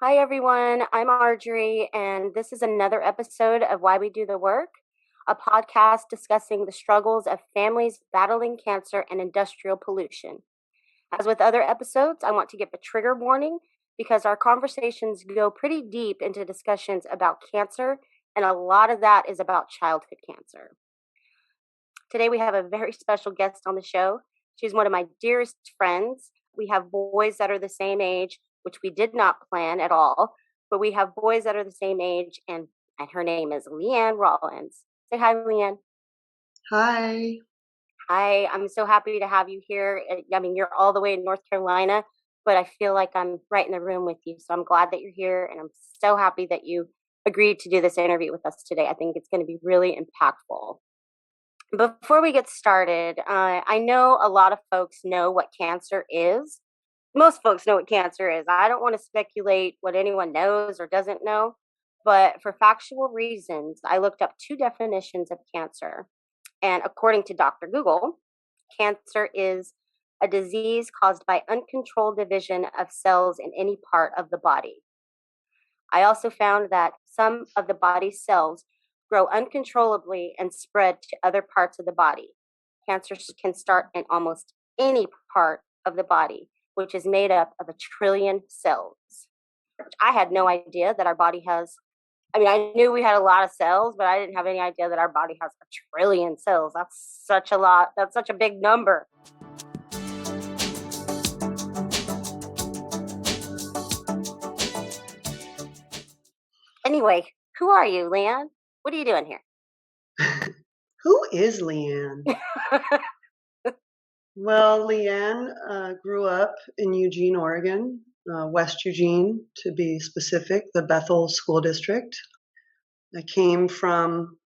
Hi, everyone. I'm Arjorie, and this is another episode of Why We Do the Work, a podcast discussing the struggles of families battling cancer and industrial pollution. As with other episodes, I want to give a trigger warning because our conversations go pretty deep into discussions about cancer, and a lot of that is about childhood cancer. Today, we have a very special guest on the show. She's one of my dearest friends. We have boys that are the same age, which we did not plan at all, but we have boys that are the same age, and her name is Leann Rollins. Say hi, Leann. Hi. Hi, I'm so happy to have you here. I mean, you're all the way in North Carolina, but I feel like I'm right in the room with you. So I'm glad that you're here, and I'm so happy that you agreed to do this interview with us today. I think it's going to be really impactful. Before we get started, I know a lot of folks know what cancer is. Most folks know what cancer is. I don't want to speculate what anyone knows or doesn't know, but for factual reasons, I looked up two definitions of cancer. And according to Dr. Google, cancer is a disease caused by uncontrolled division of cells in any part of the body. I also found that some of the body's cells grow uncontrollably and spread to other parts of the body. Cancer can start in almost any part of the body, which is made up of 1 trillion cells. I had no idea that our body has, I mean, I knew we had a lot of cells, but I didn't have any idea that our body has 1 trillion cells. That's such a lot. That's such a big number. Anyway, who are you, Leann? What are you doing here? Who is Leann? Well, Leann grew up in Eugene, Oregon, West Eugene to be specific, the Bethel School District. I came from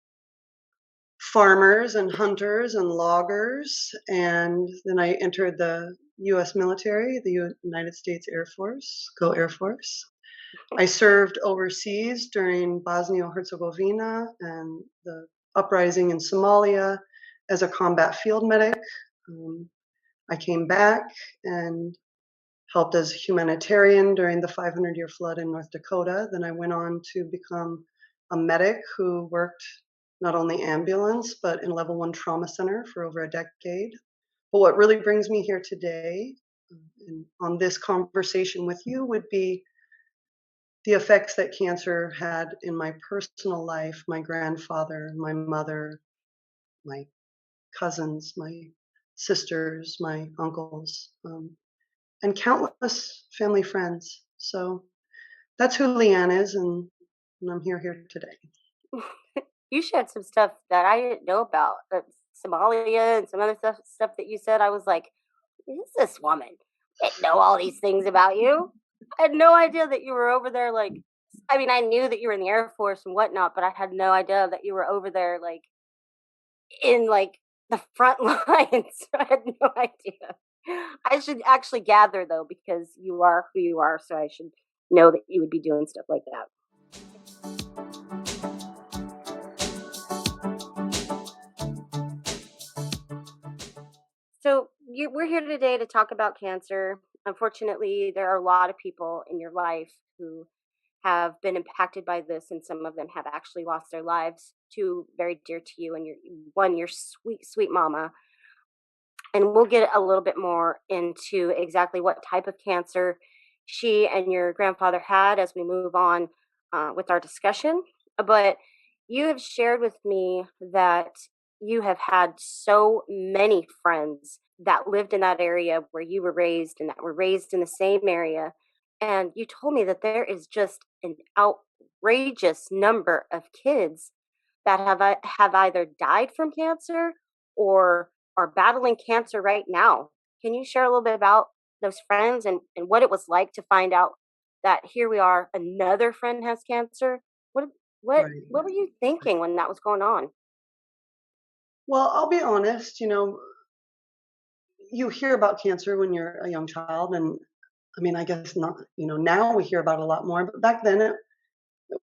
farmers and hunters and loggers, and then I entered the U.S. military, the United States Air Force, Go Air Force. I served overseas during Bosnia-Herzegovina and the uprising in Somalia as a combat field medic. I came back and helped as a humanitarian during the 500-year flood in North Dakota. Then I went on to become a medic who worked not only ambulance, but in level 1 trauma center for over a decade. But what really brings me here today on this conversation with you would be the effects that cancer had in my personal life, my grandfather, my mother, my cousins, my sisters, my uncles, and countless family friends. So that's who Leann is, and I'm here today. You shared some stuff that I didn't know about, Somalia and some other stuff that you said. I was like, "Who's this woman? I didn't know all these things about you. I had no idea that you were over there." Like, I mean, I knew that you were in the Air Force and whatnot, but I had no idea that you were over there, like in like the front lines. I had no idea. I should actually gather though, because you are who you are, so I should know that you would be doing stuff like that. So we're here today to talk about cancer. Unfortunately, there are a lot of people in your life who have been impacted by this, and some of them have actually lost their lives. Two very dear to you, and your sweet, sweet mama. And we'll get a little bit more into exactly what type of cancer she and your grandfather had as we move on with our discussion. But you have shared with me that you have had so many friends that lived in that area where you were raised and that were raised in the same area. And you told me that there is just an outrageous number of kids that have either died from cancer or are battling cancer right now. Can you share a little bit about those friends and what it was like to find out that here we are, another friend has cancer? What what Right. were you thinking when that was going on? Well, I'll be honest, you hear about cancer when you're a young child, and I mean, I guess not, now we hear about it a lot more, but back then it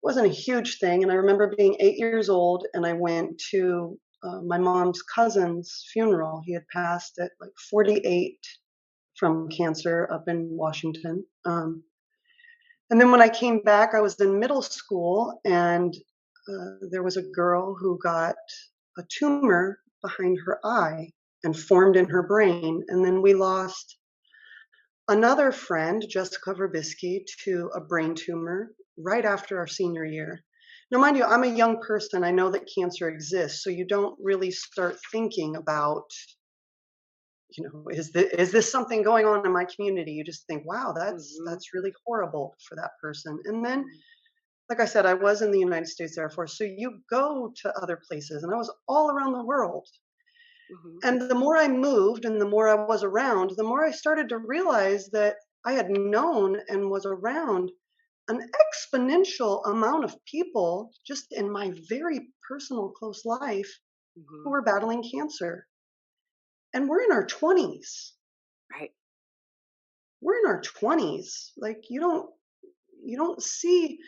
wasn't a huge thing. And I remember being 8 years old, and I went to my mom's cousin's funeral. He had passed at like 48 from cancer up in Washington. And then when I came back, I was in middle school, and there was a girl who got a tumor behind her eye and formed in her brain. And then we lost another friend, Jessica Verbisky, to a brain tumor right after our senior year. Now, mind you, I'm a young person. I know that cancer exists, so you don't really start thinking about, is this something going on in my community? You just think, wow, Mm-hmm. that's really horrible for that person. And then, Mm-hmm. like I said, I was in the United States Air Force, so you go to other places, and I was all around the world. Mm-hmm. And the more I moved and the more I was around, the more I started to realize that I had known and was around an exponential amount of people just in my very personal close life who Mm-hmm. were battling cancer. And we're in our 20s. Right. We're in our 20s. Like you don't see,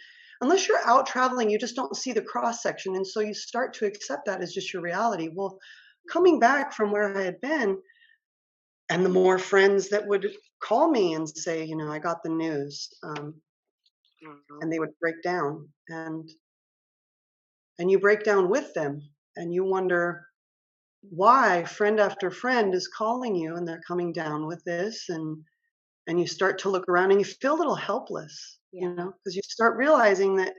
unless you're out traveling, you just don't see the cross section, and so you start to accept that as just your reality. Well, Mm-hmm. coming back from where I had been, and the more friends that would call me and say, I got the news, Mm-hmm. and they would break down, and you break down with them, and you wonder why friend after friend is calling you, and they're coming down with this, and you start to look around, and you feel a little helpless, Yeah. because you start realizing that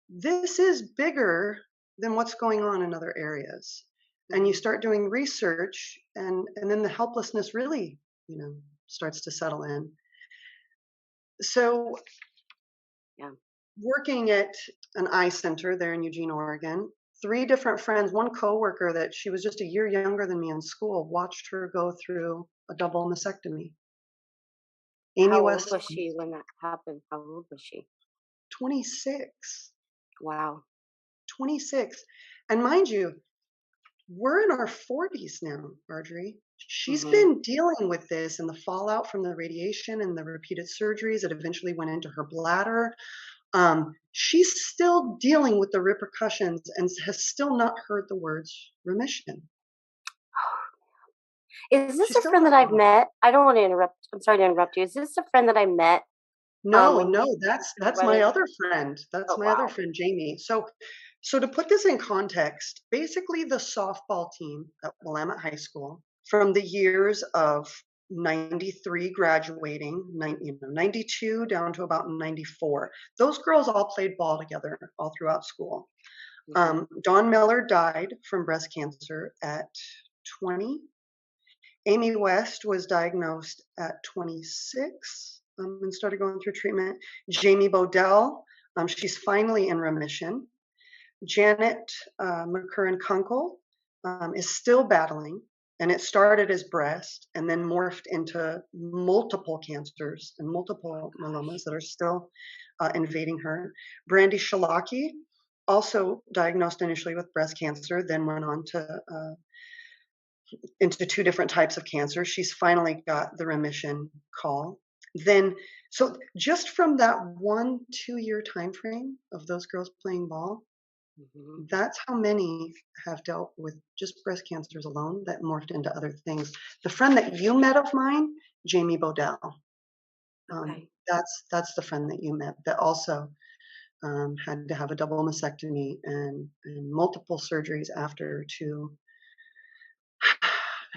this is bigger than what's going on in other areas. And you Mm-hmm. start doing research, and then the helplessness really, starts to settle in. So Yeah. working at an eye center there in Eugene, Oregon, three different friends, one coworker that she was just a year younger than me in school, watched her go through a double mastectomy. Amy How old West, was she when that happened? How old was she? 26, Wow. 26. And mind you, we're in our 40s now, Arjorie. She's Mm-hmm. been dealing with this and the fallout from the radiation and the repeated surgeries that eventually went into her bladder. She's still dealing with the repercussions and has still not heard the words remission. Is She this a still friend that I've hasn't. met? I don't want to interrupt. I'm sorry to interrupt you. Is this a friend that I met No, when no, you that's at the that's my wedding? other friend. That's Oh my other wow. friend, Jamie. So to put this in context, basically the softball team at Willamette High School from the years of 93 graduating, 92 down to about 94. Those girls all played ball together all throughout school. Mm-hmm. Dawn Miller died from breast cancer at 20. Amy West was diagnosed at 26, and started going through treatment. Jamie Bodell, she's finally in remission. Janet McCurran Kunkel is still battling, and it started as breast and then morphed into multiple cancers and multiple myelomas that are still invading her. Brandy Shalaki, also diagnosed initially with breast cancer, then went on to into two different types of cancer. She's finally got the remission call. Then, so just from that 1 2 year time frame of those girls playing ball, Mm-hmm. that's how many have dealt with just breast cancers alone that morphed into other things. The friend that you met of mine, Jamie Bodell, Okay. that's the friend that you met that also had to have a double mastectomy and multiple surgeries after to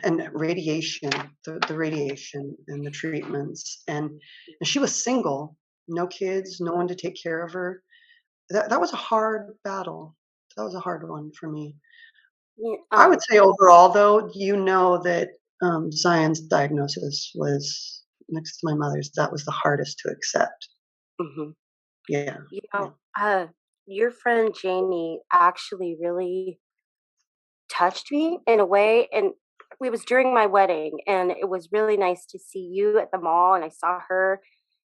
and radiation, the radiation and the treatments. And she was single, no kids, no one to take care of her. That was a hard battle. That was a hard one for me. Yeah, I would say overall, though, that Zion's diagnosis was next to my mother's. That was the hardest to accept. mhm. Yeah, You yeah. know, your friend Jamie actually really touched me in a way, and it was during my wedding, and it was really nice to see you at the mall, and I saw her,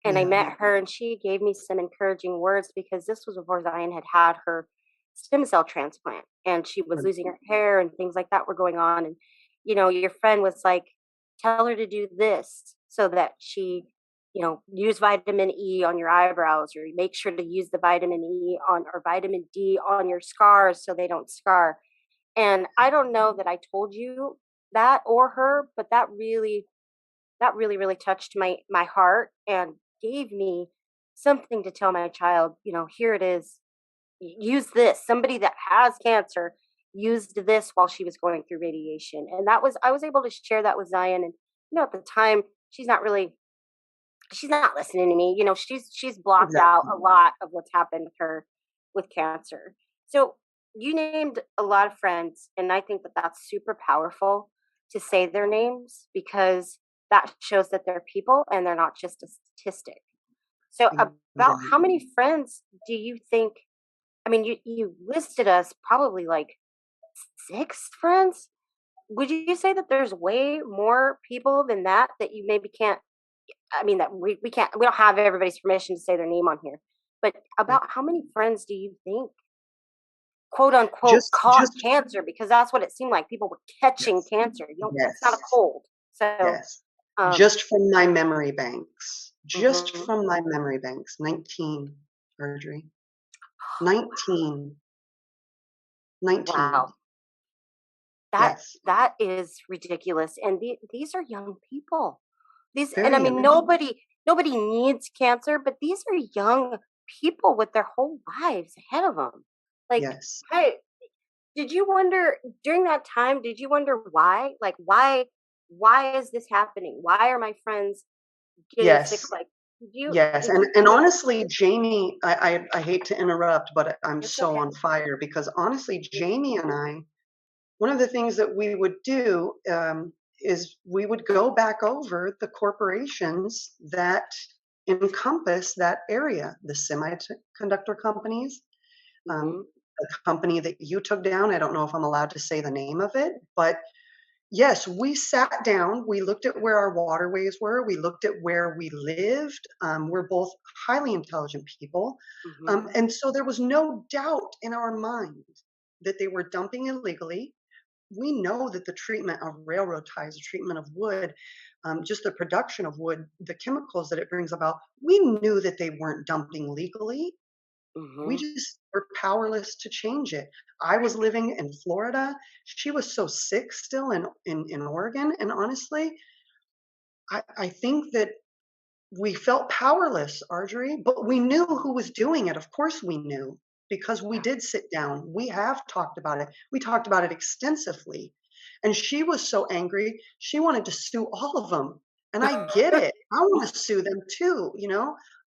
and I Yeah. met her, and she gave me some encouraging words because this was before Zion had had her stem cell transplant, and she was losing her hair, and things like that were going on, and your friend was like, "Tell her to do this so that she." Use vitamin E on your eyebrows, or make sure to use the vitamin E on or vitamin D on your scars so they don't scar. And I don't know that I told you that or her, but that really really touched my heart and gave me something to tell my child, here it is. Use this. Somebody that has cancer used this while she was going through radiation. And I was able to share that with Zion. And, at the time, she's not listening to me. She's blocked out a Exactly. lot of what's happened with her with cancer. So you named a lot of friends, and I think that that's super powerful to say their names because that shows that they're people and they're not just a statistic. So about how Exactly. many friends do you think? I mean, you listed us probably like 6 friends. Would you say that there's way more people than that you maybe can't? I mean, that we can't, we don't have everybody's permission to say their name on here. But Yeah. about how many friends do you think, quote unquote, caught Just cancer? Because that's what it seemed like. People were catching yes, cancer. It's not a yes, cold. So, yes. um, Just from my memory banks. Just mhm. from my memory banks. 19, Arjorie. 19. 19. Wow, that Yes. that is ridiculous. And these are young people. And I Very mean, young. nobody needs cancer, but these are young people with their whole lives ahead of them. Like, Yes. I did you wonder during that time, did you wonder why? Like, why is this happening? Why are my friends getting sick? Yes. Like, Yes. did you And think honestly, Jamie, I hate to interrupt, but I'm it's so okay? on fire because honestly, Jamie and I, one of the things that we would do is we would go back over the corporations that encompass that area, the semiconductor companies, um, Mhm. the company that you took down. I don't know if I'm allowed to say the name of it, but yes, we sat down, we looked at where our waterways were, we looked at where we lived. We're both highly intelligent people. Mhm. And so there was no doubt in our mind that they were dumping illegally. We know that the treatment of railroad ties, the treatment of wood, just the production of wood, the chemicals that it brings about, we knew that they weren't dumping legally. We Mhm. just were powerless to change it. I was living in Florida. She was so sick still in Oregon. And honestly, I think that we felt powerless, Arjorie, but we knew who was doing it. Of course, we knew because we Yeah. did sit down. We have talked about it. We talked about it extensively. And she was so angry, she wanted to sue all of them. And I get it. I want to sue them too.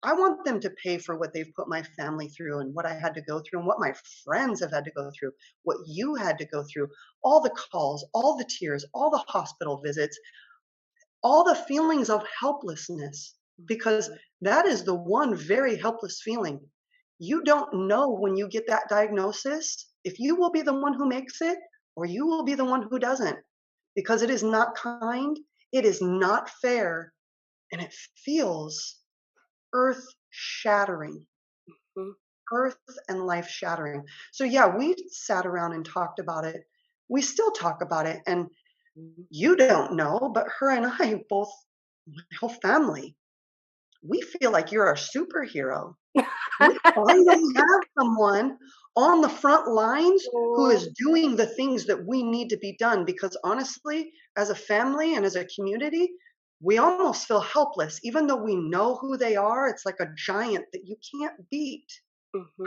I want them to pay for what they've put my family through and what I had to go through and what my friends have had to go through, what you had to go through, all the calls, all the tears, all the hospital visits, all the feelings of helplessness, because Mhm. that is the one very helpless feeling. You don't know when you get that diagnosis if you will be the one who makes it or you will be the one who doesn't, because it is not kind, it is not fair, and it feels earth shattering, Mhm. earth and life shattering. So, yeah, we sat around and talked about it. We still talk about it. And Mhm. you don't know, but her and I both, my whole family, we feel like you're our superhero. We finally have someone on the front lines who Oh, is doing the things that we need to be done because honestly, as a family and as a community, we almost feel helpless. Even though we know who they are, it's like a giant that you can't beat.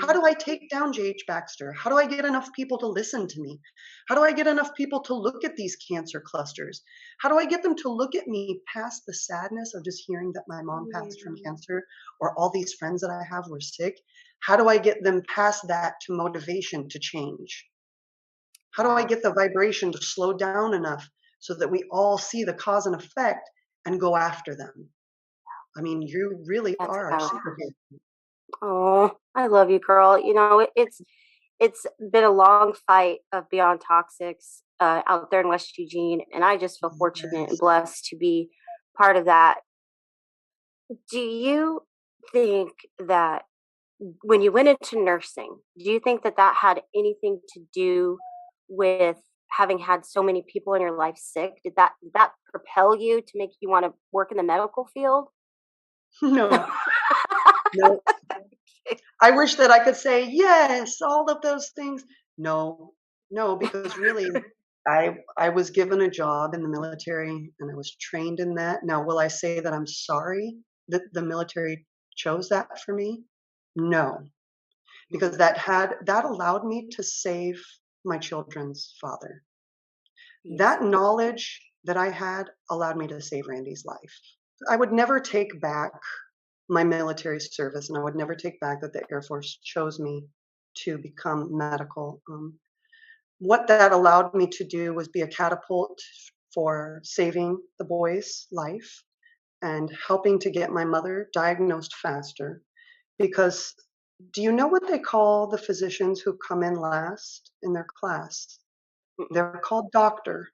How mhm. do I take down J.H. Baxter? How do I get enough people to listen to me? How do I get enough people to look at these cancer clusters? How do I get them to look at me past the sadness of just hearing that my mom passed from Yeah. cancer or all these friends that I have were sick? How do I get them past that to motivation to change? How do I Wow, get the vibration to slow down enough so that we all see the cause and effect and go after them? I mean, you really that's are our powerful. superhero. Oh, I love you, girl. It's been a long fight of Beyond Toxics out there in West Eugene, and I just feel fortunate and Yes. blessed to be part of that. Do you think that when you went into nursing, do you think that that had anything to do with having had so many people in your life sick? Did that propel you to make you want to work in the medical field? No, no. I wish that I could say, "Yes, all of those things." No, no, because really, I was given a job in the military, and I was trained in that. Now, will I say that I'm sorry that the military chose that for me? No, because that allowed me to save my children's father. Yes. That knowledge that I had allowed me to save Randy's life. I would never take back my military service, and I would never take back that the Air Force chose me to become medical. What that allowed me to do was be a catapult for saving the boy's life and helping to get my mother diagnosed faster. Because do you know what they call the physicians who come in last in their class? Mm-mm. They're called doctor.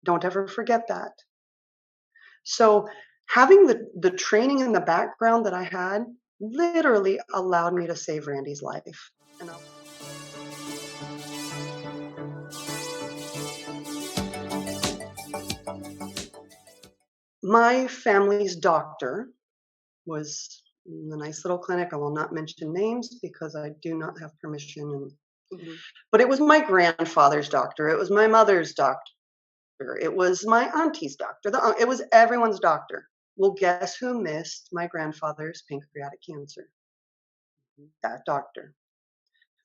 Don't ever forget that. So having the training and the background that I had literally allowed me to save Randy's life. And my family's doctor was in a nice little clinic. I will not mention names because I do not have permission. Mhm. But it was my grandfather's doctor. It was my mother's doctor. It was my auntie's doctor. It was everyone's doctor. Well, guess who missed my grandfather's pancreatic cancer? That doctor.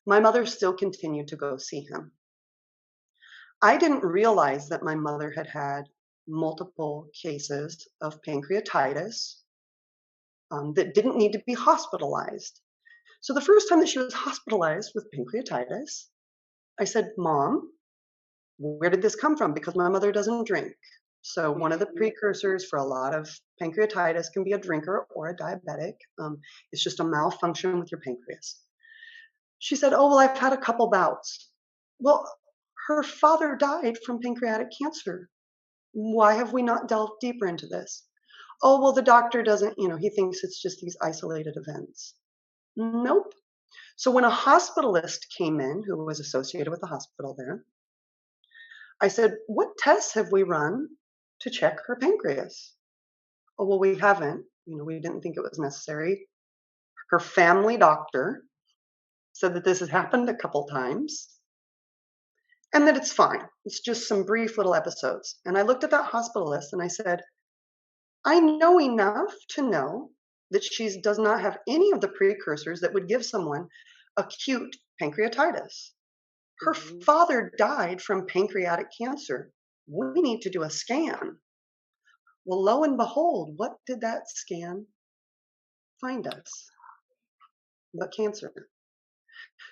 My mother still continued to go see him. I didn't realize that my mother had had multiple cases of pancreatitis that didn't need to be hospitalized. So the first time that she was hospitalized with pancreatitis, I said, Mom, where did this come from? Because my mother doesn't drink. So one of the Mhm. precursors for a lot of pancreatitis can be a drinker or a diabetic. It's just a malfunction with your pancreas. She said, oh, well, I've had a couple bouts. Well, her father died from pancreatic cancer. Why have we not delved deeper into this? Oh, well, the doctor doesn't, he thinks it's just these isolated events. Nope. So when a hospitalist came in who was associated with the hospital there, I said, what tests have we run to check her pancreas? Oh, well, we haven't. We didn't think it was necessary. Her family doctor said that this has happened a couple times and that it's fine. It's just some brief little episodes. And I looked at that hospitalist and I said, I know enough to know that she does not have any of the precursors that would give someone acute pancreatitis. Her Mhm. father died from pancreatic cancer. We need to do a scan. Well, lo and behold, what did that scan find us? But cancer.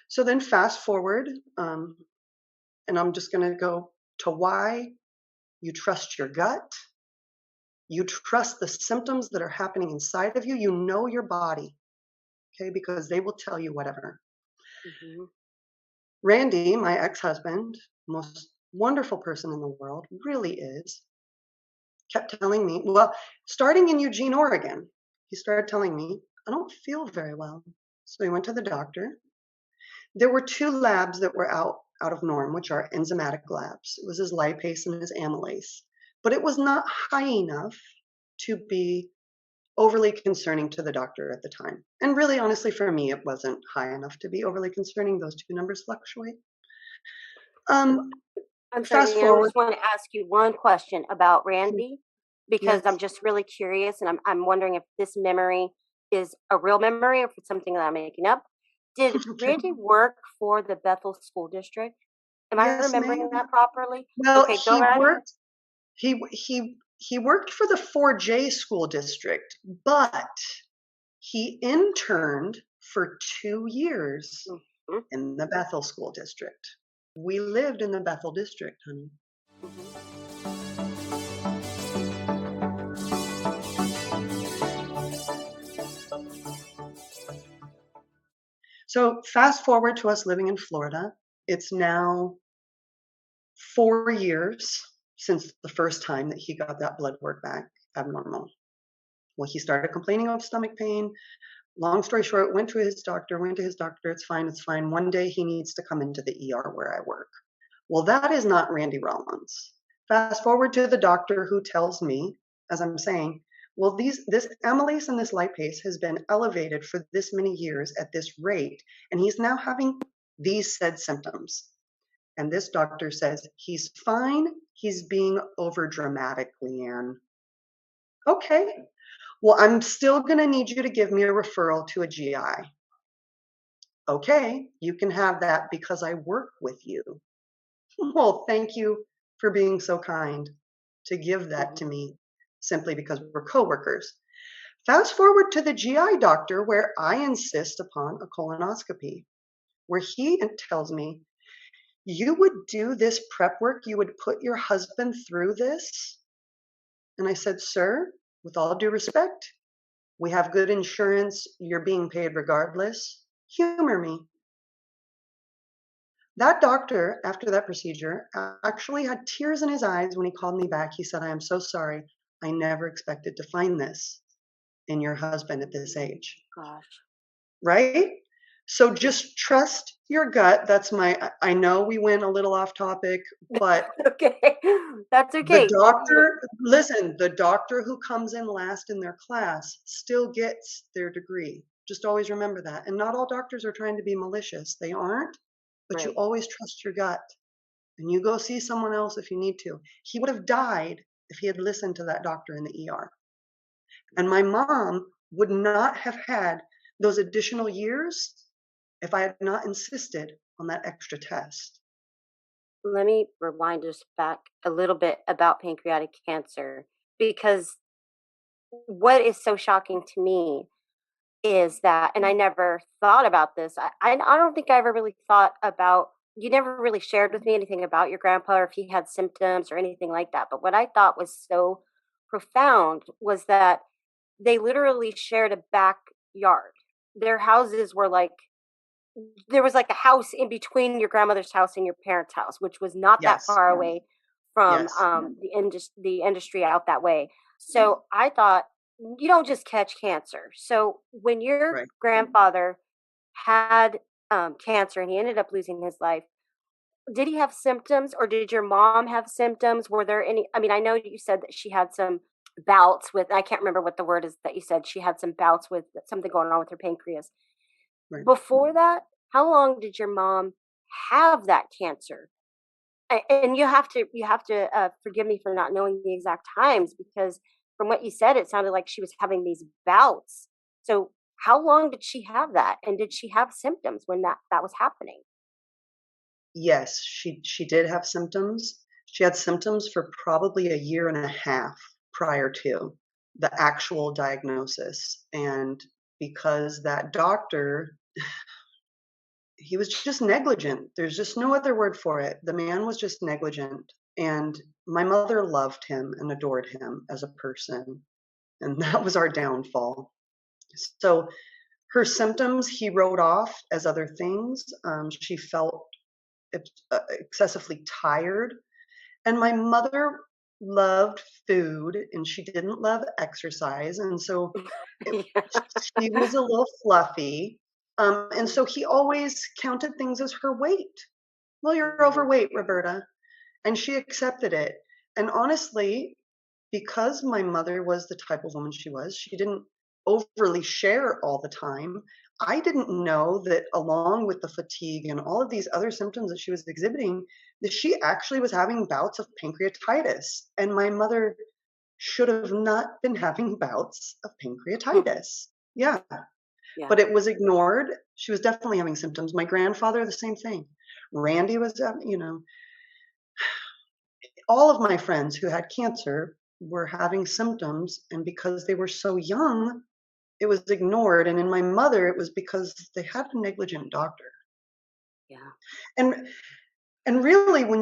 So then fast forward, and I'm just going to go to why you trust your gut. You trust the symptoms that are happening inside of you. You know your body, okay, because they will tell you whatever. Mhm. Randy, my ex-husband, most wonderful person in the world, really is, kept telling me, well, starting in Eugene, Oregon, he started telling me, I don't feel very well. So he went to the doctor. There were two labs that were out of norm, which are enzymatic labs. It was his lipase and his amylase, but it was not high enough to be overly concerning to the doctor at the time. And really, honestly, for me, it wasn't high enough to be overly concerning. Those two numbers fluctuate. Um, I'm sorry, Fast Leann, I forward. just want to ask you one question about Randy because I'm Yes. just really curious and I'm wondering if this memory is a real memory or if it's something that I'm making up. Did Okay. Randy work for the Bethel School District? Am I Yes, remembering ma'am. that properly? Well, Okay, go right ahead. he worked for the 4J school district, but he interned for 2 years Mhm. in the Bethel school district. We lived in the Bethel district, honey. Mhm. So fast forward to us living in Florida. It's now 4 years since the first time that he got that blood work back abnormal. Well, he started complaining of stomach pain. Long story short, went to his doctor, it's fine, it's fine. One day he needs to come into the ER where I work. Well, that is not Randy Rollins. Fast forward to the doctor who tells me, as I'm saying, well, this amylase and this lipase has been elevated for this many years at this rate, and he's now having these said symptoms. And this doctor says, he's fine, he's being over dramatic, Leann. Okay. Well, I'm still going to need you to give me a referral to a GI. Okay, you can have that because I work with you. Well, thank you for being so kind to give that Mhm. to me simply because we're coworkers. Fast forward to the GI doctor where I insist upon a colonoscopy, where he tells me, you would do this prep work, you would put your husband through this? And I said, sir, with all due respect, we have good insurance, you're being paid regardless. Humor me. That doctor, after that procedure, actually had tears in his eyes when he called me back. He said, I am so sorry. I never expected to find this in your husband at this age. Gosh. Right? So Yeah. just trust your gut. That's I know we went a little off topic, but Okay. That's the okay. doctor, listen, the doctor who comes in last in their class still gets their degree. Just always remember that. And not all doctors are trying to be malicious. They aren't, but you Right. always trust your gut. And you go see someone else if you need to. He would have died if he had listened to that doctor in the ER. And my mom would not have had those additional years if I had not insisted on that extra test. Let me rewind us back a little bit about pancreatic cancer because what is so shocking to me is that, and I never thought about this. I don't think I ever really thought about. You never really shared with me anything about your grandpa or if he had symptoms or anything like that. But what I thought was so profound was that they literally shared a backyard. Their houses were like there was like a house in between your grandmother's house and your parents' house, which was not that Yes, far away from yes, the industry out that way. So I thought you don't just catch cancer. So when your right. grandfather had cancer and he ended up losing his life, did he have symptoms or did your mom have symptoms? Were there any? I mean, I know you said that she had some bouts with, I can't remember what the word is that you said. She had some bouts with something going on with her pancreas. Right. Before that, how long did your mom have that cancer? And you have to forgive me for not knowing the exact times because from what you said, it sounded like she was having these bouts. So how long did she have that, and did she have symptoms when that was happening? Yes, she did have symptoms. She had symptoms for probably a year and a half prior to the actual diagnosis. And because that doctor, he was just negligent. There's just no other word for it. The man was just negligent. And my mother loved him and adored him as a person. And that was our downfall. So her symptoms he wrote off as other things. She felt excessively tired. And my mother loved food and she didn't love exercise. And so it, Yeah. she was a little fluffy. And so he always counted things as her weight. Well, you're Mhm. overweight, Roberta. And she accepted it. And honestly, because my mother was the type of woman she didn't overly share all the time. I didn't know that along with the fatigue and all of these other symptoms that she was exhibiting, that she actually was having bouts of pancreatitis. And my mother should have not been having bouts of pancreatitis. Yeah, Yeah. but it was ignored. She was definitely having symptoms. My grandfather, the same thing. Randy was, all of my friends who had cancer were having symptoms, and because they were so young, it was ignored. And in my mother, it was because they had a negligent doctor. Yeah. And and really, when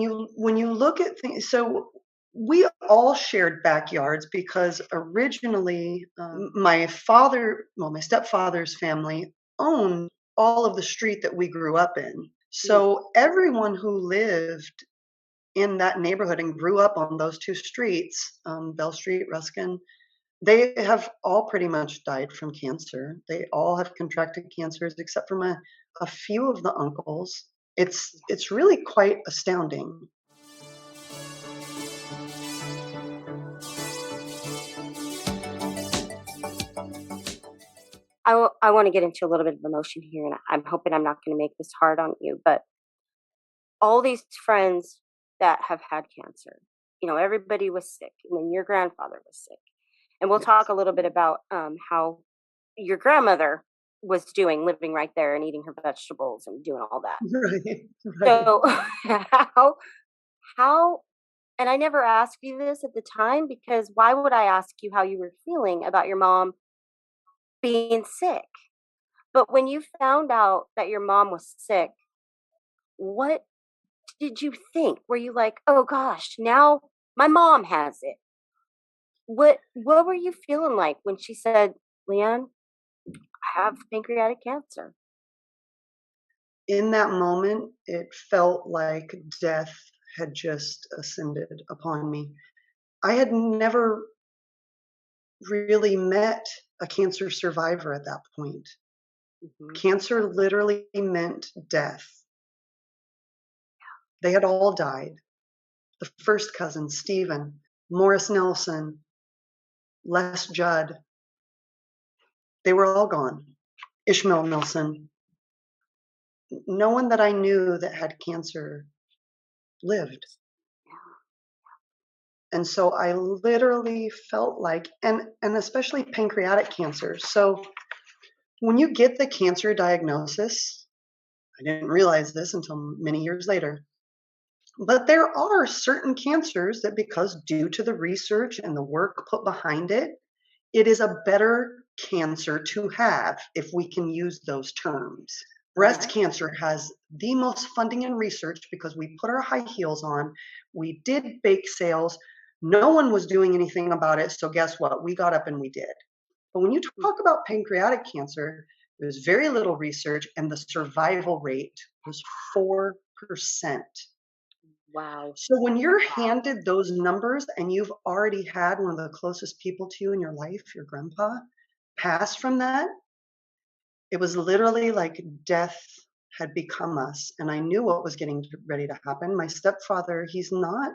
you look at things, so we all shared backyards because originally my stepfather's family owned all of the street that we grew up in. Mm. So everyone who lived in that neighborhood and grew up on those two streets, Bell Street, Ruskin, they have all pretty much died from cancer. They all have contracted cancers except for a few of the uncles. It's really quite astounding. I want to get into a little bit of emotion here, and I'm hoping I'm not going to make this hard on you, but all these friends that have had cancer, everybody was sick, and then your grandfather was sick. And we'll talk Yes. a little bit about how your grandmother was doing, living right there and eating her vegetables and doing all that. Right. Right. So, how, how, and I never asked you this at the time because why would I ask you how you were feeling about your mom being sick? But when you found out that your mom was sick, what did you think? Were you like, "Oh gosh, now my mom has it." What were you feeling like when she said, "Leann, I have pancreatic cancer?" In that moment, it felt like death had just ascended upon me. I had never really met a cancer survivor at that point. Mhm. Cancer literally meant death. They had all died. The first cousin, Stephen, Morris Nelson, Les Judd, they were all gone. Ishmael Nelson. No one that I knew that had cancer lived. And so I literally felt like, and especially pancreatic cancer. So when you get the cancer diagnosis, I didn't realize this until many years later, but there are certain cancers that, because due to the research and the work put behind it, it is a better cancer to have, if we can use those terms. Breast Right. cancer has the most funding and research because we put our high heels on, we did bake sales, no one was doing anything about it. So, guess what? We got up and we did. But when you Mm. talk about pancreatic cancer, there's very little research, and the survival rate was 4%. Wow. So when you're handed those numbers and you've already had one of the closest people to you in your life, your grandpa, pass from that, it was literally like death had become us. And I knew what was getting ready to happen. My stepfather, he's not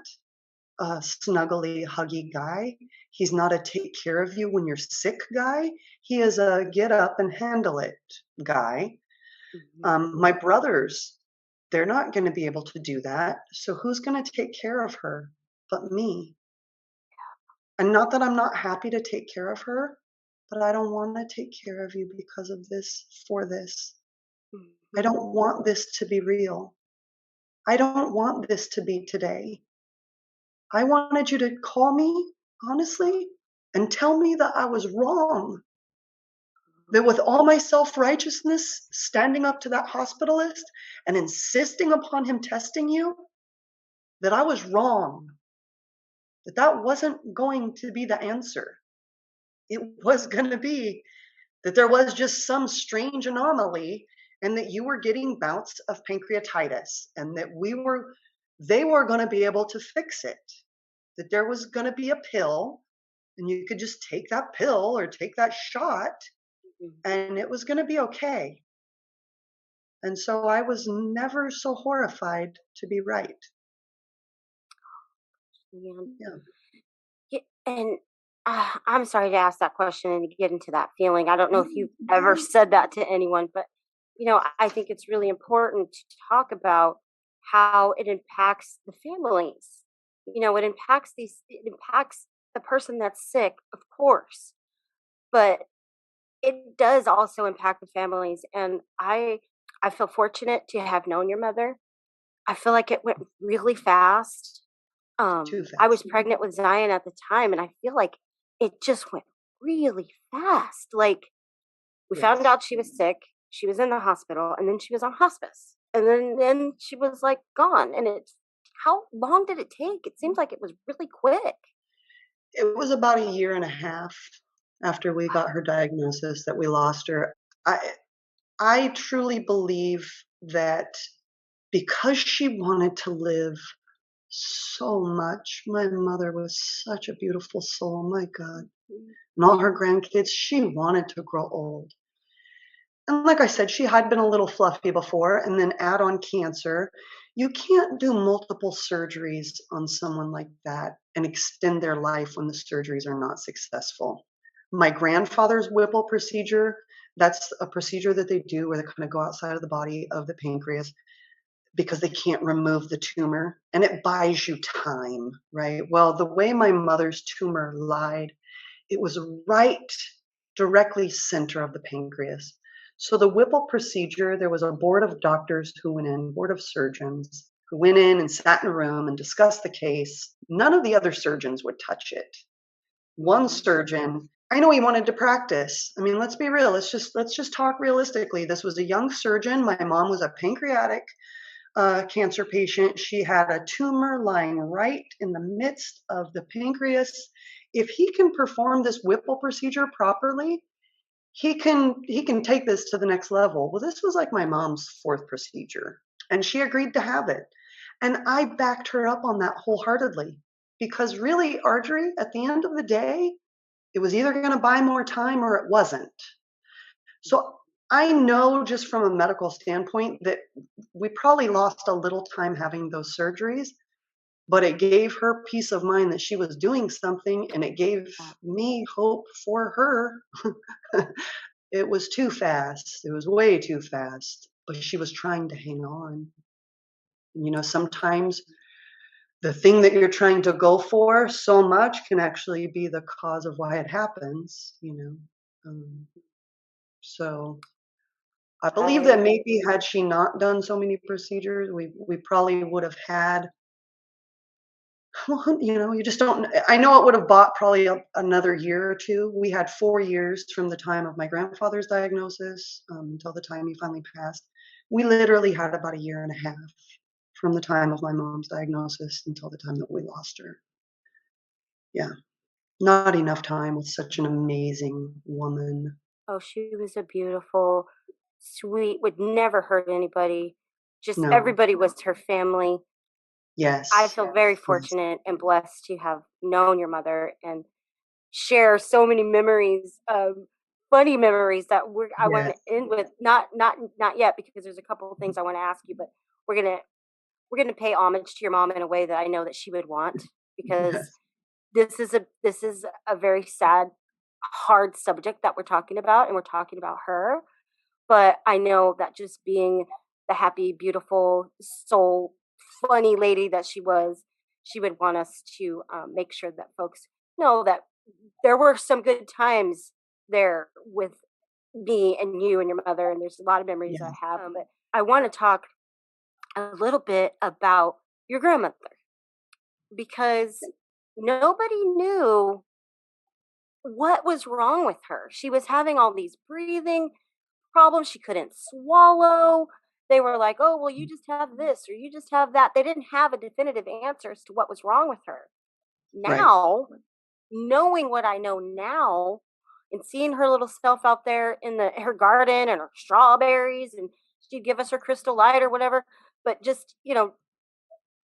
a snuggly, huggy guy. He's not a take care of you when you're sick guy. He is a get up and handle it guy. Mhm. My brothers, they're not going to be able to do that. So who's going to take care of her but me? And not that I'm not happy to take care of her, but I don't want to take care of you because of this, for this. I Mhm. don't want this to be real. I don't want this to be today. I wanted you to call me, honestly, and tell me that I was wrong. That with all my self righteousness, standing up to that hospitalist and insisting upon him testing you, that I was wrong, that that wasn't going to be the answer. It was going to be that there was just some strange anomaly and that you were getting bouts of pancreatitis and that they were going to be able to fix it. That there was going to be a pill and you could just take that pill or take that shot Mhm. and it was going to be okay. And so I was never so horrified to be right. Yeah. Yeah. Yeah, and I'm sorry to ask that question and to get into that feeling. I don't know if you've ever said that to anyone, but I think it's really important to talk about how it impacts the families. It impacts the person that's sick, of course, but it does also impact the families. And I feel fortunate to have known your mother. I feel like it went really fast. Too I was fast. pregnant with Zion at the time, and I feel like it just went really fast. Like, we found Yes. out she was sick, she was in the hospital, and then she was on hospice. And then she was like gone. And how long did it take? It seems like it was really quick. It was about a year and a half after we got her diagnosis that we lost her. I I truly believe that because she wanted to live so much, my mother was such a beautiful soul, my God. Mhm. And all her grandkids, she wanted to grow old. And like I said, she had been a little fluffy before, and then add on cancer. You can't do multiple surgeries on someone like that and extend their life when the surgeries are not successful. My grandfather's Whipple procedure, that's a procedure that they do where they kind of go outside of the body of the pancreas because they can't remove the tumor and it buys you time, right? Well, the way my mother's tumor lied, it was right directly center of the pancreas. So the Whipple procedure, there was a board of doctors who went in, board of surgeons who went in and sat in a room and discussed the case. None of the other surgeons would touch it. One surgeon, I know he wanted to practice. I mean, let's be real. Let's just talk realistically. This was a young surgeon. My mom was a pancreatic cancer patient. She had a tumor lying right in the midst of the pancreas. If he can perform this Whipple procedure properly, he can take this to the next level. Well, this was like my mom's fourth procedure, and she agreed to have it. And I backed her up on that wholeheartedly because really, Arjorie, at the end of the day, it was either going to buy more time or it wasn't. So I know just from a medical standpoint that we probably lost a little time having those surgeries, but it gave her peace of mind that she was doing something, and it gave me hope for her. It was too fast. It was way too fast, but she was trying to hang on. Sometimes the thing that you're trying to go for so much can actually be the cause of why it happens. So I believe that I maybe had she not done so many procedures, we probably would have had. Well, you just don't. I know it would have bought probably another year or two. We had 4 years from the time of my grandfather's diagnosis until the time he finally passed. We literally had about a year and a half from the time of my mom's diagnosis until the time that we lost her. Yeah, not enough time with such an amazing woman. Oh, she was a beautiful, sweet, would never hurt anybody. Just No. everybody was her family. I Yes. feel very Yes. fortunate and blessed to have known your mother and share so many memories, funny memories that I want Yes. to end with. Not yet, because there's a couple of things I want to ask you, but we're gonna we're gonna pay homage to your mom in a way that I know that she would want, because Yes. this is a very sad, hard subject that we're talking about, and we're talking about her. But I know that just being the happy, beautiful, soul, funny lady that she was, she would want us to make sure that folks know that there were some good times there with me and you and your mother. And there's a lot of memories I Yes. have. But I want to talk a little bit about your grandmother, because nobody knew what was wrong with her. She was having all these breathing problems. She couldn't swallow. They were like, "Oh, well, you just have this or you just have that." They didn't have a definitive answer as to what was wrong with her. Right. Now, knowing what I know now and seeing her little self out there in her garden and her strawberries, and she'd give us her crystal light or whatever, but just,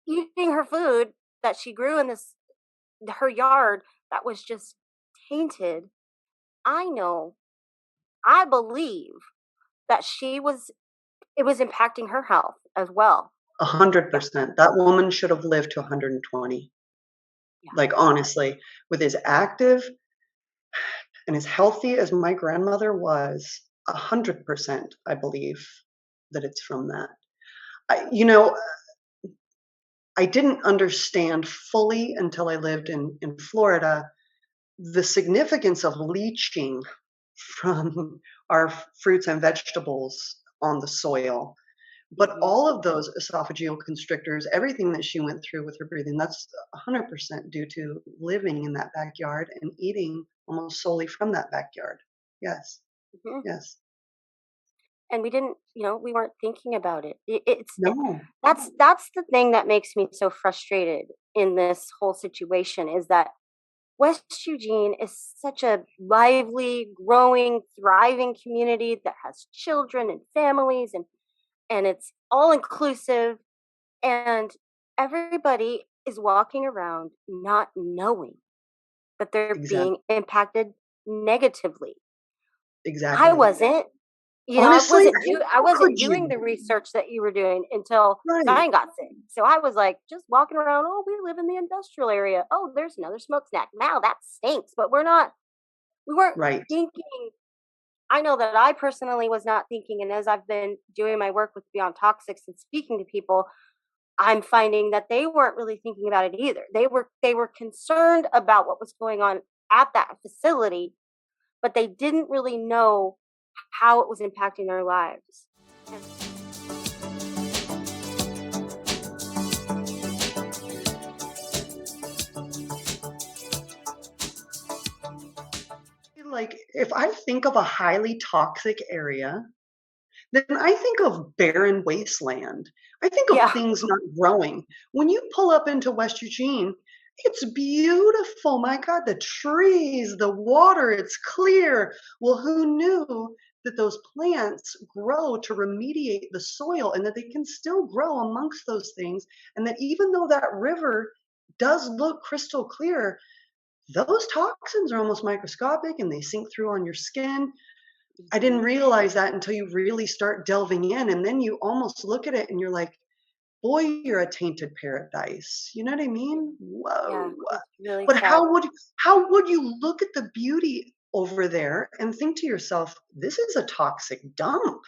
eating her food that she grew in this her yard that was just tainted. I know, I believe that it was impacting her health as well. Yeah, 100%. That woman should have lived to 120. yeah. Like, honestly, with as active and as healthy as my grandmother was, 100%, I believe that it's from that. I didn't understand fully until I lived in Florida the significance of leaching from our fruits and vegetables on the soil. But Mhm. all of those esophageal constrictors, everything that she went through with her breathing, that's 100% due to living in that backyard and eating almost solely from that backyard. Yes, Mhm. yes. And we didn't, we weren't thinking about it. No, That's the thing that makes me so frustrated in this whole situation, is that West Eugene is such a lively, growing, thriving community that has children and families, and it's all inclusive, and everybody is walking around not knowing that they're exactly, being impacted negatively. I exactly. wasn't. Honestly, I how could wasn't doing you? the research that you were doing until Right, Zion got sick. So I was like just walking around, "Oh, we live in the industrial area. Oh, there's another smoke snack. Wow, that stinks." But we weren't right. thinking. I know that I personally was not thinking, and as I've been doing my work with Beyond Toxics and speaking to people, I'm finding that they weren't really thinking about it either. They were concerned about what was going on at that facility, but they didn't really know how it was impacting their lives. And Like, if I think of a highly toxic area, then I think of barren wasteland. I think of yeah, things not growing. When you pull up into West Eugene, it's beautiful. My God, the trees, the water, it's clear. Well, who knew that those plants grow to remediate the soil and that they can still grow amongst those things? And that even though that river does look crystal clear, those toxins are almost microscopic and they sink through on your skin. I didn't mhm, realize that until you really start delving in, and then you almost look at it and you're like, "Boy, you're a tainted paradise." You know what I mean? yeah, Whoa. it's really But sad. how would you look at the beauty over there and think to yourself, "This is a toxic dump.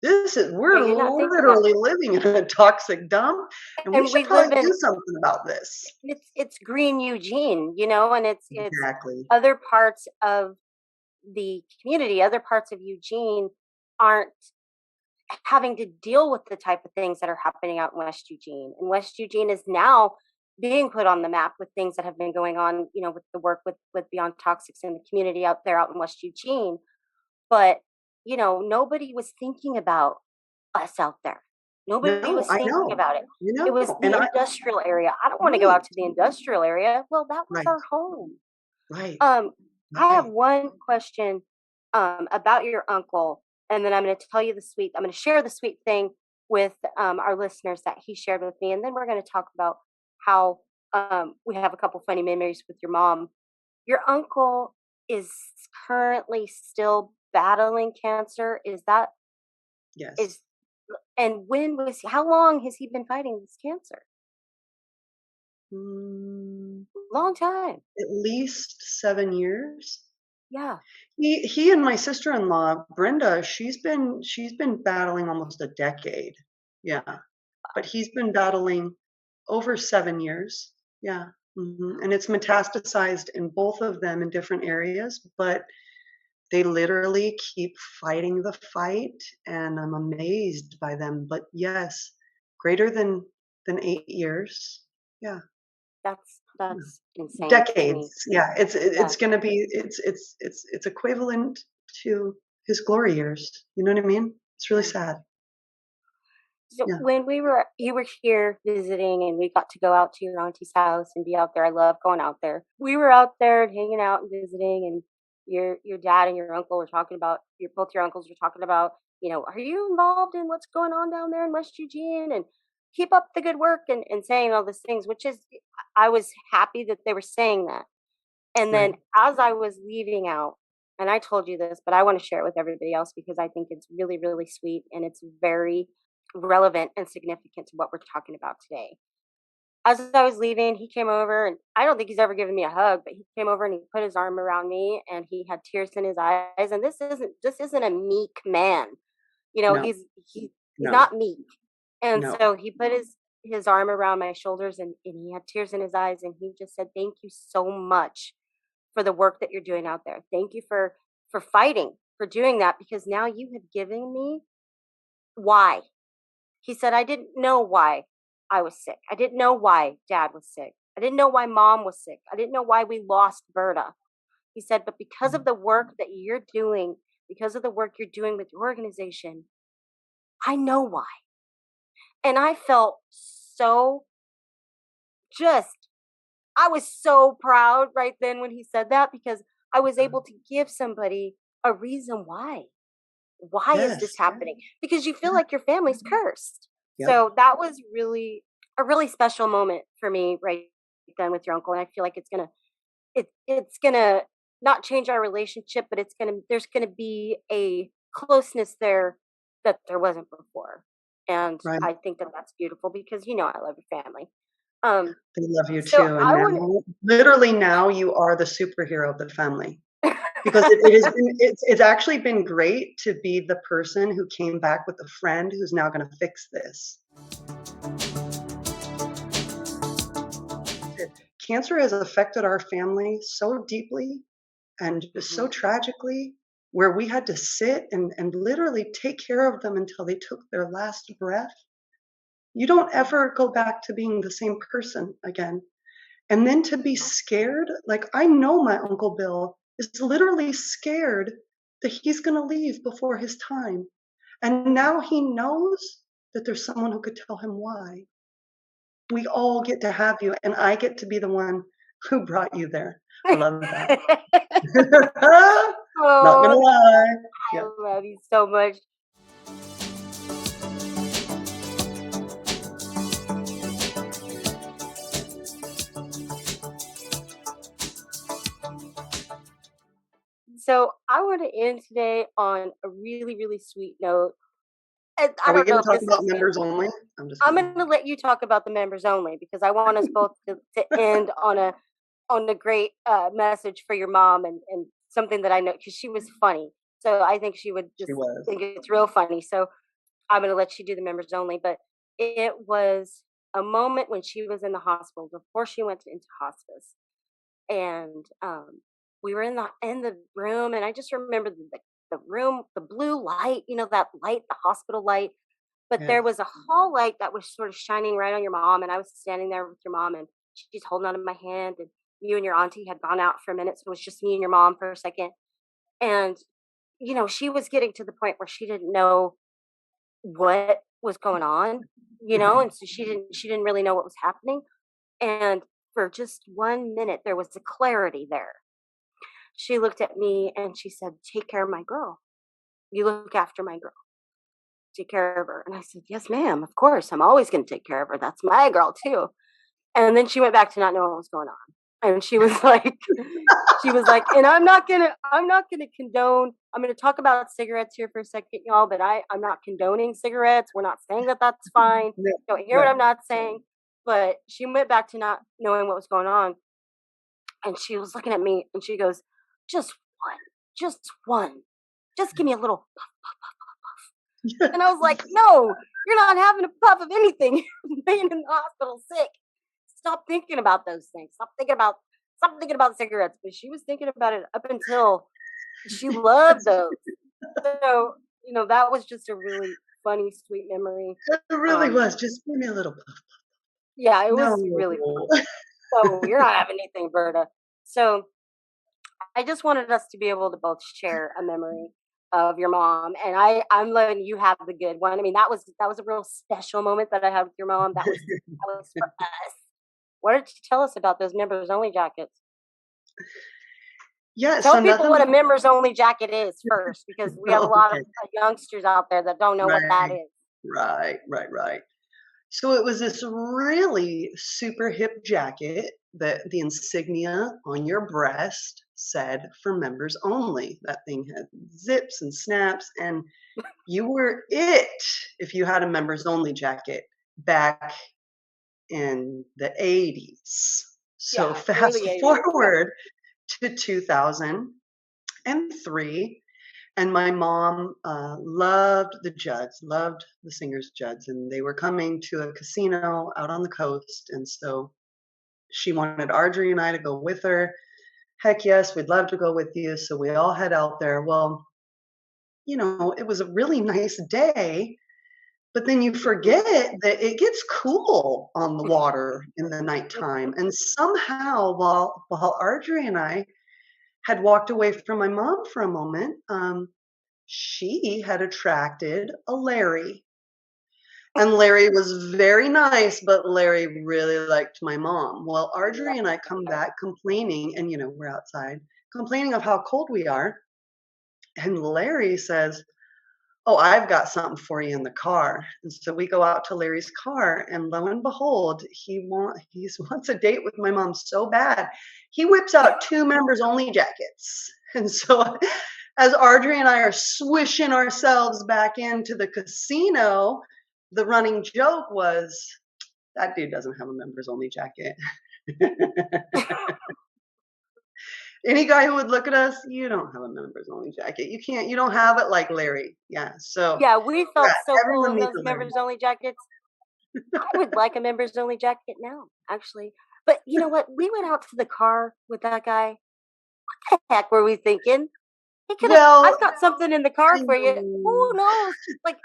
This is Yeah, we're you're not thinking that. literally living in a toxic dump, and we And should we live probably in do something about this." it's green Eugene, you know, and it's Exactly. other parts of the community, other parts of Eugene aren't having to deal with the type of things that are happening out in West Eugene. And West Eugene is now being put on the map with things that have been going on, you know, with the work with Beyond Toxics in the community out there out in West Eugene. But, you know, nobody was thinking about us out there. Nobody No, was I thinking know. about it. You It was know, and the industrial area. I don't want to go right, out to the industrial area. Well, that was right, our home. right, Um, I have right. one question about your uncle, and then I'm going to tell you the sweet. I'm going to share the sweet thing with our listeners that he shared with me, and then we're going to talk about how we have a couple funny memories with your mom. Your uncle is currently still battling cancer. Is Yes. and when was how long has he been fighting this cancer? Mm, Long time. at least 7 years. Yeah. He and my sister-in-law, Brenda, she's been battling almost a decade. Yeah, but he's been battling over 7 years. Yeah, and it's metastasized in both of them in different areas, but they literally keep fighting the fight, and I'm amazed by them, but yes, greater than 8 years. Yeah. Yeah. That's insane to Decades. me. Yeah, Yeah. it's gonna be it's equivalent to his glory years. You know what I mean? It's really Yeah. sad. So Yeah. when you were here visiting and we got to go out to your auntie's house and be out there. I love going out there. We were out there and hanging out and visiting, and your dad and your uncle were talking about your both your uncles were talking about, you know, are you involved in what's going on down there in West Eugene, and keep up the good work, and saying all these things, which is I was happy that they were saying that. And then Right. as I was leaving out, and I told you this, but I want to share it with everybody else because I think it's really, really sweet and it's very relevant and significant to what we're talking about today. As I was leaving, he came over, and I don't think he's ever given me a hug, but he came over and he put his arm around me and he had tears in his eyes. And this isn't a meek man. You know, No, he's no, not meek. And no. so he put his arm around my shoulders, and he had tears in his eyes, and he just said, "Thank you so much for the work that you're doing out there. Thank you for fighting, for doing that, because now you have given me why." He said, "I didn't know why I was sick. I didn't know why dad was sick. I didn't know why mom was sick. I didn't know why we lost Berta." He said, "But because of the work that you're doing, because of the work you're doing with your organization, I know why." And I felt so just I was so proud right then when he said that, because I was Uh, able to give somebody a reason why. Why is this yes. happening? Because you feel Yeah. like your family's cursed. Yep. So that was really a really special moment for me right then with your uncle. And I feel like it's gonna not change our relationship, but there's gonna be a closeness there that there wasn't before. And Right. I think that that's beautiful because you know I love your family. Um, They love you so too, and I want now literally now you are the superhero of the family. Because it's actually been great to be the person who came back with a friend who's now gonna fix this. cancer has affected our family so deeply and so Mhm. tragically, where we had to sit and literally take care of them until they took their last breath. You don't Mhm. ever go back to being the same person again. And then to be No. scared, like I know my Uncle Bill is literally scared that he's going to leave before his time. And now he knows that there's someone who could tell him why. We all get to have you, and I get to be the one who brought you there. I love that. Not gonna Oh, lie. I Yeah. love you so much. So I want to end today on a really, really sweet note. And I Are we don't gonna know if talk this about is sweet. members only? I'm just I'm kidding. going to let you talk about the members only because I want us both to end on a great message for your mom and something that I know because she was funny. So I think she would She just was. think it's real funny. So I'm going to let you do the members only. But it was a moment when she was in the hospital before she went into hospice, and we were in the room, and I just remember the room, the blue light, that light, the hospital light. But Yeah. there was a hall light that was sort of shining right on your mom, and I was standing there with your mom, and she's holding onto my hand, and you and your auntie had gone out for a minute, so it was just me and your mom for a second. And she was getting to the point where she didn't know what was going on, and so she didn't really know what was happening. And for just 1 minute, there was a clarity there. She looked at me and she said, "Take care of my girl. You look after my girl. Take care of her." And I said, "Yes, ma'am. Of course. I'm always going to take care of her. That's my girl too." And then she went back to not knowing what was going on. And she was like, and I'm not gonna condone. I'm gonna talk about cigarettes here for a second, y'all. But I'm not condoning cigarettes. We're not saying that that's fine. No, Don't hear what no. I'm not saying. But she went back to not knowing what was going on, and she was looking at me and she goes, "Just one, just one. Just give me a little puff." And I was like, "No, you're not having a puff of anything. You're laying in the hospital sick. Stop thinking about those things. Stop thinking about cigarettes." But she was thinking about it up until she loved those. So, that was just a really funny, sweet memory. It really Um, was. Just give me a little puff. yeah, it was No. really fun. So you're not having anything, Berta. So I just wanted us to be able to both share a memory of your mom, and I'm letting you have the good one. I mean, that was a real special moment that I had with your mom. That was for us. Why don't you tell us about those members only jackets? Yeah, Tell so people nothing what a members only jacket is first, because we have a oh, lot of okay. youngsters out there that don't know what that Right, is. right. So it was this really super hip jacket that the insignia on your breast said for members only. That thing had zips and snaps, and you were it if you had a members only jacket back in the 80s. So Yeah, fast early '80s. Yep. forward to 2003, and my mom loved the Judds, loved the singers Judds, and they were coming to a casino out on the coast. And so she wanted Arjorie and I to go with her. Heck yes, we'd love to go with you. So we all head out there. Well, it was a really nice day, but then you Mhm. forget that it gets cool on the water in the nighttime. And somehow, while Arjorie and I had walked away from my mom for a moment, she had attracted a Larry. And Larry was very nice, but Larry really liked my mom. Well, Arjorie and I come back complaining, and we're outside complaining of how cold we are. And Larry says, "Oh, I've got something for you in the car." And so we go out to Larry's car, and lo and behold, he wants a date with my mom so bad. He whips out two members only jackets. And so as Audrey and I are swishing ourselves back into the casino, the running joke was, that dude doesn't have a members only jacket. Any guy who would look at us, you don't have a members only jacket. You don't have it like Larry. Yeah. So Yeah, we yeah, felt so cool everyone in needs those a Larry. members only jackets. I would like a members only jacket now, actually. But you know what? We went out to the car with that guy. What the heck were we thinking? He could have. Well, I've got something in the I car for you. know, Who knows? Like,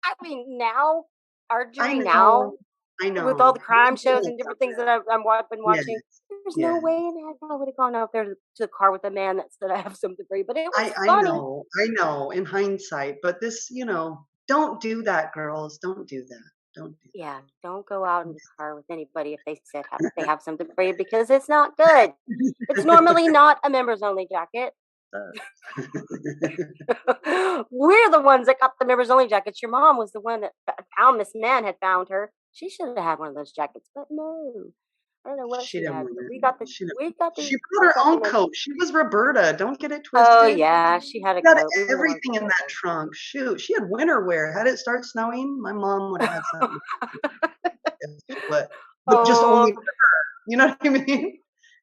I mean, now, I Arjorie, now know, I with all know. the crime We get shows it and different things that somewhere. I've been Yes, watching, there's no yes. way in heck I would have gone out there to the car with a man that said I have something for you. But it was funny. I know in hindsight, but this, don't do that, girls. Don't do that. Don't do Yeah, don't go out in the car with anybody if they said they have something for you because it's not good. It's that. normally not a members only jacket. We're the ones that got the members only jackets. Your mom was the one that found this man had found her. She should have had one of those jackets, but no. I don't know what She she didn't had, want but it. She brought we her got the own most. coat. She was Roberta. Don't get it Oh twisted. yeah, she had a She had coat. We were the ones everything that in had that trunk. Shoot, she had winter wear. Had it start snowing, my mom would have had something. But just Oh only, you know what I mean?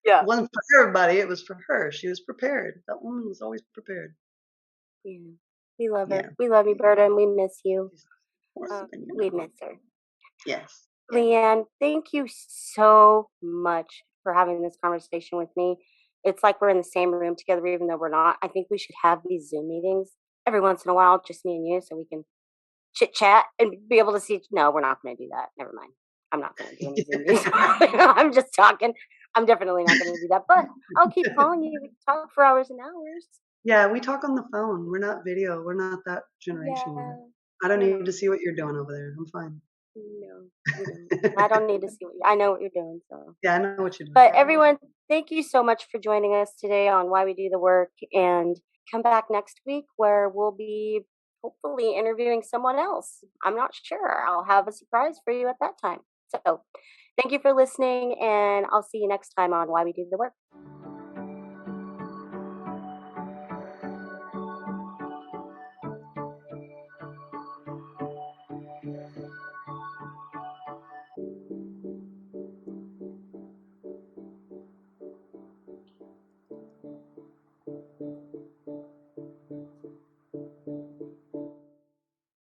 It yeah. wasn't for everybody. It was for her. She was prepared. That woman was always prepared. Yeah. We love her. Yeah. We love you, Berta, and we miss you. She's awesome, We miss her. Yes. Yes. Leanne, thank you so much for having this conversation with me. It's like we're in the same room together, even though we're not. I think we should have these Zoom meetings every once in a while, just me and you, so we can chit chat and be able to see. No, we're not going to do that. Never mind. I'm not going to do any Zoom meetings. I'm just talking. I'm definitely not going to do that, but I'll keep calling you. We can talk for hours and hours. Yeah, we talk on the phone. We're not video. We're not that generation yet. Yeah, I don't we're need not. to see what you're doing over there. I'm fine. No, you don't. I don't need to see what I know what you're doing. So. Yeah, I know what you're doing. But everyone, thank you so much for joining us today on Why We Do the Work. And come back next week where we'll be hopefully interviewing someone else. I'm not sure. I'll have a surprise for you at that time. So thank you for listening, and I'll see you next time on Why We Do the Work.